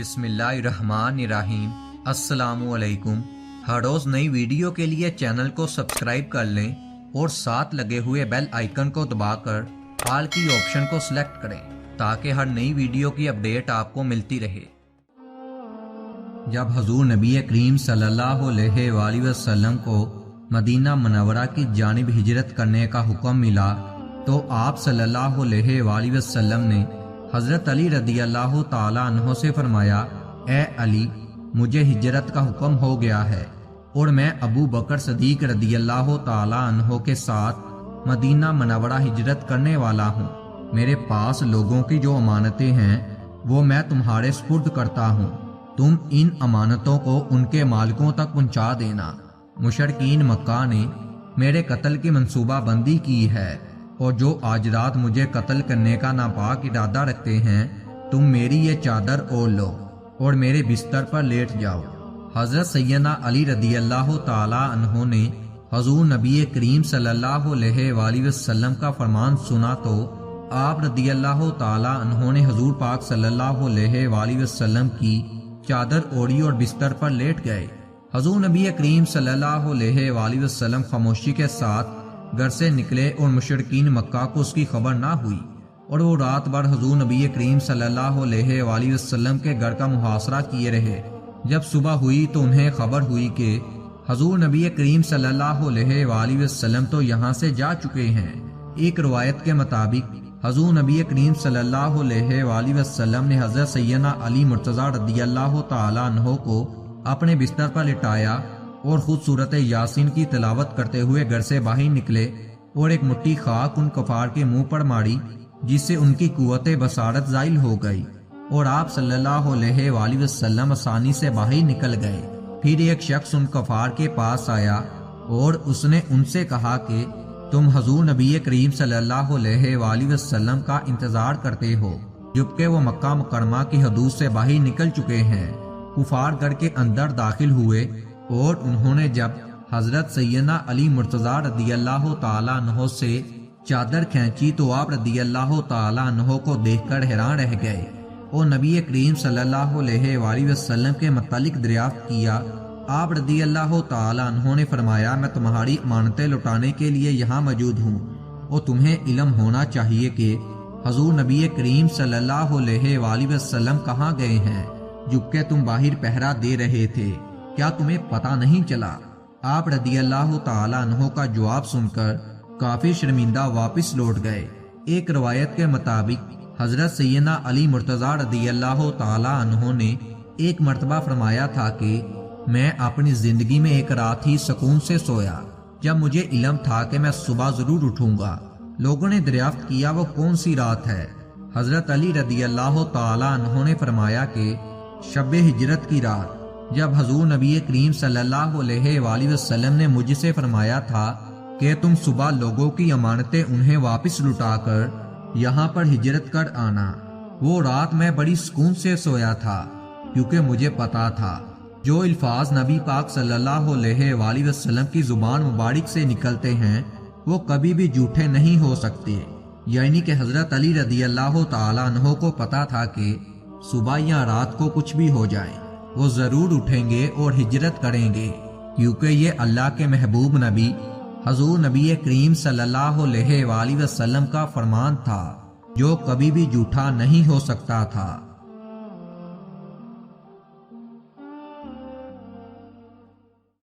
بسم اللہ الرحمن الرحیم۔ السلام علیکم۔ ہر روز نئی ویڈیو کے لیے چینل کو سبسکرائب کر لیں اور ساتھ لگے ہوئے بیل آئیکن کو دبا کر آل کی آپشن کو سلیکٹ کریں تاکہ ہر نئی ویڈیو کی اپڈیٹ آپ کو ملتی رہے۔ جب حضور نبی کریم صلی اللہ علیہ وآلہ وسلم کو مدینہ منورہ کی جانب ہجرت کرنے کا حکم ملا تو آپ صلی اللہ علیہ وآلہ وسلم نے حضرت علی رضی اللہ تعالیٰ عنہ سے فرمایا، اے علی، مجھے ہجرت کا حکم ہو گیا ہے اور میں ابو بکر صدیق رضی اللہ تعالیٰ عنہ کے ساتھ مدینہ منورہ ہجرت کرنے والا ہوں۔ میرے پاس لوگوں کی جو امانتیں ہیں وہ میں تمہارے سپرد کرتا ہوں، تم ان امانتوں کو ان کے مالکوں تک پہنچا دینا۔ مشرکین مکہ نے میرے قتل کی منصوبہ بندی کی ہے اور جو آج رات مجھے قتل کرنے کا ناپاک ارادہ رکھتے ہیں، تم میری یہ چادر اوڑھ لو اور میرے بستر پر لیٹ جاؤ۔ حضرت سیدنا علی رضی اللہ تعالیٰ عنہ نے حضور نبی کریم صلی اللہ علیہ وآلہ وسلم کا فرمان سنا تو آپ رضی اللہ تعالیٰ عنہ نے حضور پاک صلی اللہ علیہ وآلہ وسلم کی چادر اوڑھی اور بستر پر لیٹ گئے۔ حضور نبی کریم صلی اللہ علیہ وآلہ وسلم خاموشی کے ساتھ گھر سے نکلے اور مشرکین مکہ کو اس کی خبر نہ ہوئی اور وہ رات بھر حضور نبی کریم صلی اللہ علیہ وآلہ وسلم کے گھر کا محاصرہ کیے رہے۔ جب صبح ہوئی تو انہیں خبر ہوئی کہ حضور نبی کریم صلی اللہ علیہ وآلہ وسلم تو یہاں سے جا چکے ہیں۔ ایک روایت کے مطابق حضور نبی کریم صلی اللہ علیہ وآلہ وسلم نے حضرت سیدنا علی مرتضیٰ رضی اللہ تعالیٰ عنہ کو اپنے بستر پر لٹایا اور خود سورت یاسین کی تلاوت کرتے ہوئے گھر سے باہر نکلے اور ایک مٹھی خاک ان کفار کے منہ پر ماری جس سے ان کی قوت بصارت زائل ہو گئی اور آپ صلی اللہ علیہ وآلہ وسلم آسانی سے باہر نکل گئے۔ پھر ایک شخص ان کفار کے پاس آیا اور اس نے ان سے کہا کہ تم حضور نبی کریم صلی اللہ علیہ وآلہ وسلم کا انتظار کرتے ہو جبکہ وہ مکہ مکرمہ کی حدود سے باہر نکل چکے ہیں۔ کفار گھر کے اندر داخل ہوئے اور انہوں نے جب حضرت سیدنا علی مرتضیٰ رضی اللہ تعالیٰ عنہ سے چادر کھینچی تو آپ رضی اللہ تعالیٰ عنہ کو دیکھ کر حیران رہ گئے اور نبی کریم صلی اللہ علیہ وآلہ وسلم کے متعلق دریافت کیا۔ آپ رضی اللہ تعالیٰ عنہ نے فرمایا، میں تمہاری امانتیں لوٹانے کے لیے یہاں موجود ہوں اور تمہیں علم ہونا چاہیے کہ حضور نبی کریم صلی اللہ علیہ وآلہ وسلم کہاں گئے ہیں جبکہ تم باہر پہرا دے رہے تھے، کیا تمہیں پتہ نہیں چلا؟ آپ رضی اللہ تعالیٰ عنہ کا جواب سن کر کافی شرمندہ واپس لوٹ گئے۔ ایک روایت کے مطابق حضرت سیدنا علی مرتضیٰ رضی اللہ تعالیٰ عنہ نے ایک مرتبہ فرمایا تھا کہ میں اپنی زندگی میں ایک رات ہی سکون سے سویا جب مجھے علم تھا کہ میں صبح ضرور اٹھوں گا۔ لوگوں نے دریافت کیا وہ کون سی رات ہے؟ حضرت علی رضی اللہ تعالیٰ عنہ نے فرمایا کہ شب ہجرت کی رات، جب حضور نبی کریم صلی اللہ علیہ وآلہ وسلم نے مجھ سے فرمایا تھا کہ تم صبح لوگوں کی امانتیں انہیں واپس لٹا کر یہاں پر ہجرت کر آنا۔ وہ رات میں بڑی سکون سے سویا تھا کیونکہ مجھے پتا تھا جو الفاظ نبی پاک صلی اللہ علیہ وآلہ وسلم کی زبان مبارک سے نکلتے ہیں وہ کبھی بھی جھوٹے نہیں ہو سکتے، یعنی کہ حضرت علی رضی اللہ تعالیٰ عنہ کو پتا تھا کہ صبح یا رات کو کچھ بھی ہو جائے وہ ضرور اٹھیں گے اور ہجرت کریں گے، کیونکہ یہ اللہ کے محبوب نبی حضور نبی کریم صلی اللہ علیہ وآلہ وسلم کا فرمان تھا جو کبھی بھی جھوٹا نہیں ہو سکتا تھا۔